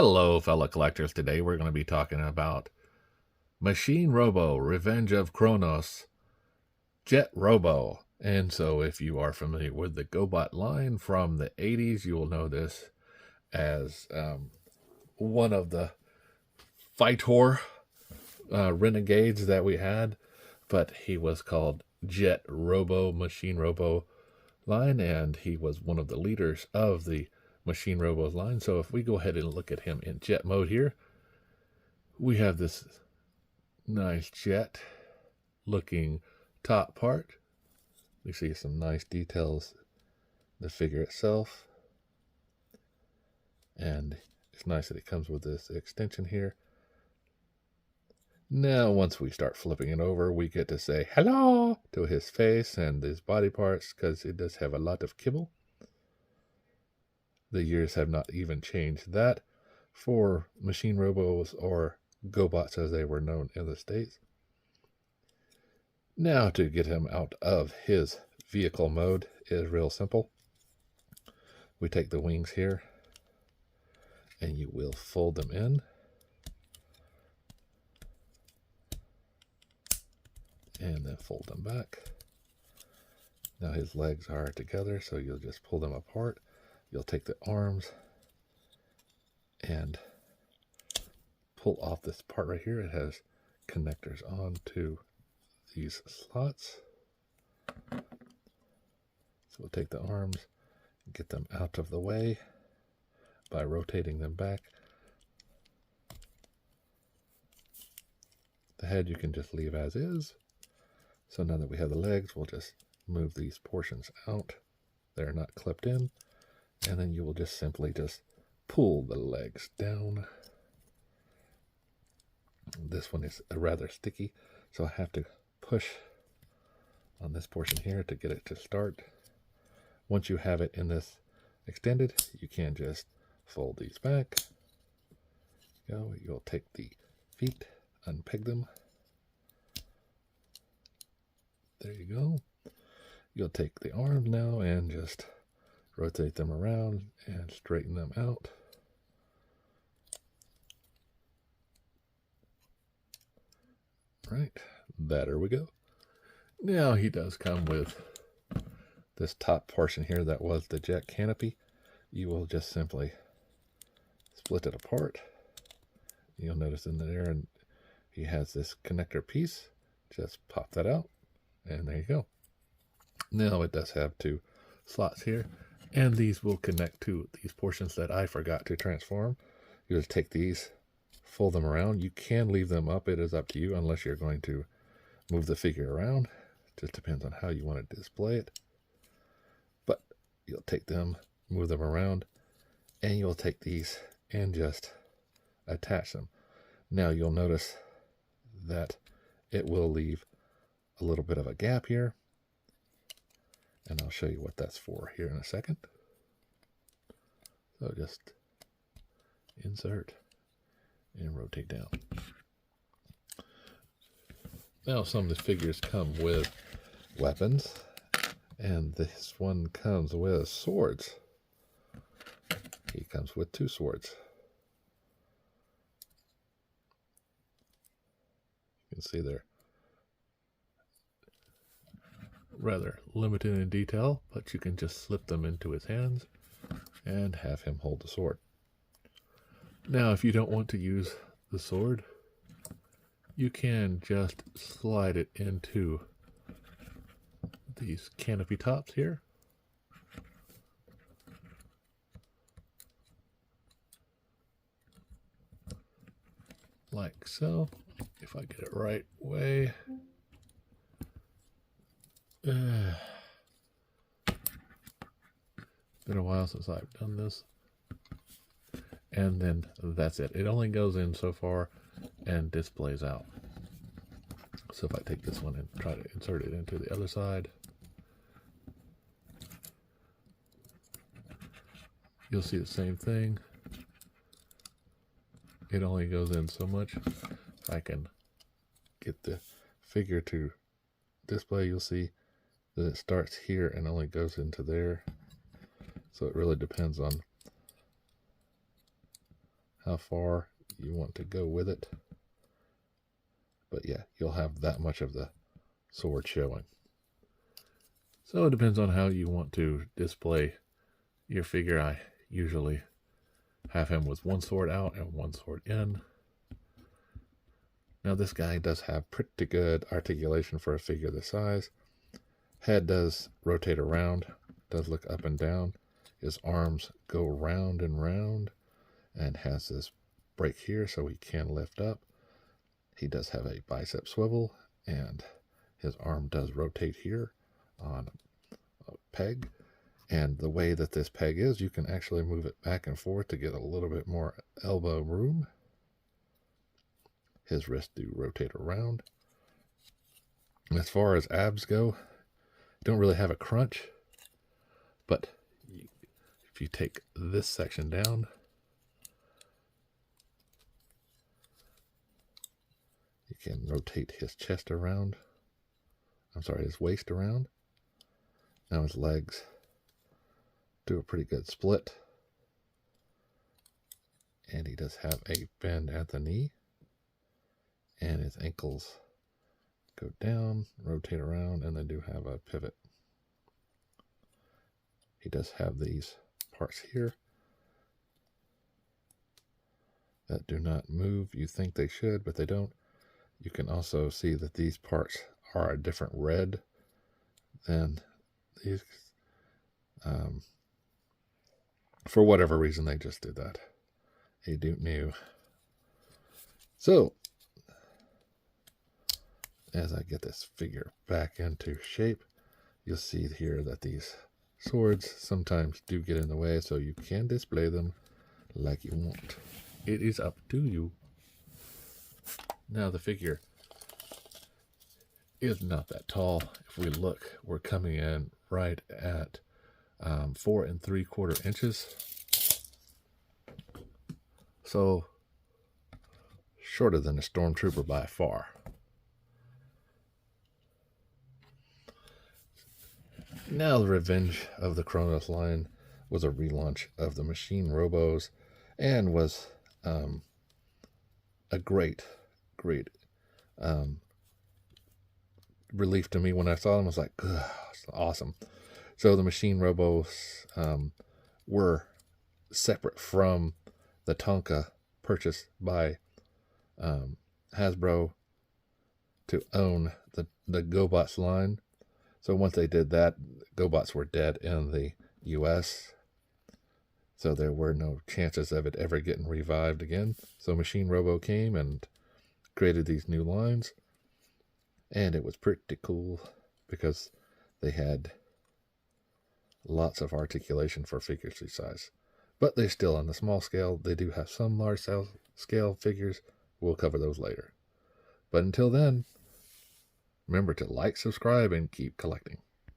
Hello, fellow collectors. Today we're going to be talking about Machine Robo, Revenge of Cronos, Jet Robo. And so if you are familiar with the GoBot line from the 80s, you will know this as one of the Fightor renegades that we had. But he was called Jet Robo, Machine Robo line, and he was one of the leaders of the Machine Robo's line. So if we go ahead and look at him in jet mode here, we have this nice jet looking top part. We see some nice details, the figure itself, and it's nice that it comes with this extension here. Now once we start flipping it over, we get to say hello to his face and his body parts, because it does have a lot of kibble. The years have not even changed that for Machine Robos, or GoBots as they were known in the States. Now to get him out of his vehicle mode is real simple. We take the wings here and you will fold them in. And then fold them back. Now his legs are together, so you'll just pull them apart. You'll take the arms and pull off this part right here. It has connectors on to these slots. So we'll take the arms and get them out of the way by rotating them back. The head you can just leave as is. So now that we have the legs, we'll just move these portions out. They're not clipped in. And then you will just simply pull the legs down. This one is rather sticky, so I have to push on this portion here to get it to start. Once you have it in this extended, you can just fold these back. You'll take the feet, unpeg them. There you go. You'll take the arms now and just rotate them around and straighten them out. Right, there we go. Now he does come with this top portion here that was the jet canopy. You will just simply split it apart. You'll notice in there, and he has this connector piece. Just pop that out, and there you go. Now it does have two slots here, and these will connect to these portions that I forgot to transform. You just take these, fold them around. You can leave them up. It is up to you, unless you're going to move the figure around. It just depends on how you want to display it. But you'll take them, move them around, and you'll take these and just attach them. Now you'll notice that it will leave a little bit of a gap here. And I'll show you what that's for here in a second. So just insert and rotate down. Now some of the figures come with weapons, and this one comes with swords. He comes with two swords. You can see they're rather limited in detail, but you can just slip them into his hands and have him hold the sword. Now, if you don't want to use the sword, you can just slide it into these canopy tops here. Like so. If I get it right way. Been a while since I've done this. And then that's it. It only goes in so far and displays out. So if I take this one and try to insert it into the other side, you'll see the same thing. It only goes in so much. If I can get the figure to display, you'll see that it starts here and only goes into there. So it really depends on how far you want to go with it. But yeah, you'll have that much of the sword showing. So it depends on how you want to display your figure. I usually have him with one sword out and one sword in. Now this guy does have pretty good articulation for a figure this size. Head does rotate around, does look up and down. His arms go round and round and has this break here so he can lift up. He does have a bicep swivel, and his arm does rotate here on a peg. And the way that this peg is, you can actually move it back and forth to get a little bit more elbow room. His wrists do rotate around. As far as abs go, don't really have a crunch, but if you take this section down, you can rotate his chest around. I'm sorry, his waist around. Now his legs do a pretty good split. And he does have a bend at the knee. And his ankles go down, rotate around, and they do have a pivot. He does have these parts here that do not move. You think they should, but they don't. You can also see that these parts are a different red than these. For whatever reason, they just did that. They don't know. So, as I get this figure back into shape, you'll see here that these swords sometimes do get in the way, so you can display them like you want. It is up to you. Now the figure is not that tall. If we look, we're coming in right at 4 3/4 inches. So shorter than a stormtrooper by far. Now the revenge of the Cronos line was a relaunch of the Machine Robos, and was a great relief to me when I saw them. I was like, it's awesome. So the Machine Robos were separate from the Tonka purchased by Hasbro to own the GoBots line. So once they did that, GoBots were dead in the US. So there were no chances of it ever getting revived again. So Machine Robo came and created these new lines. And it was pretty cool because they had lots of articulation for figures this size. But they're still on the small scale. They do have some large scale figures. We'll cover those later. But until then, remember to like, subscribe, and keep collecting.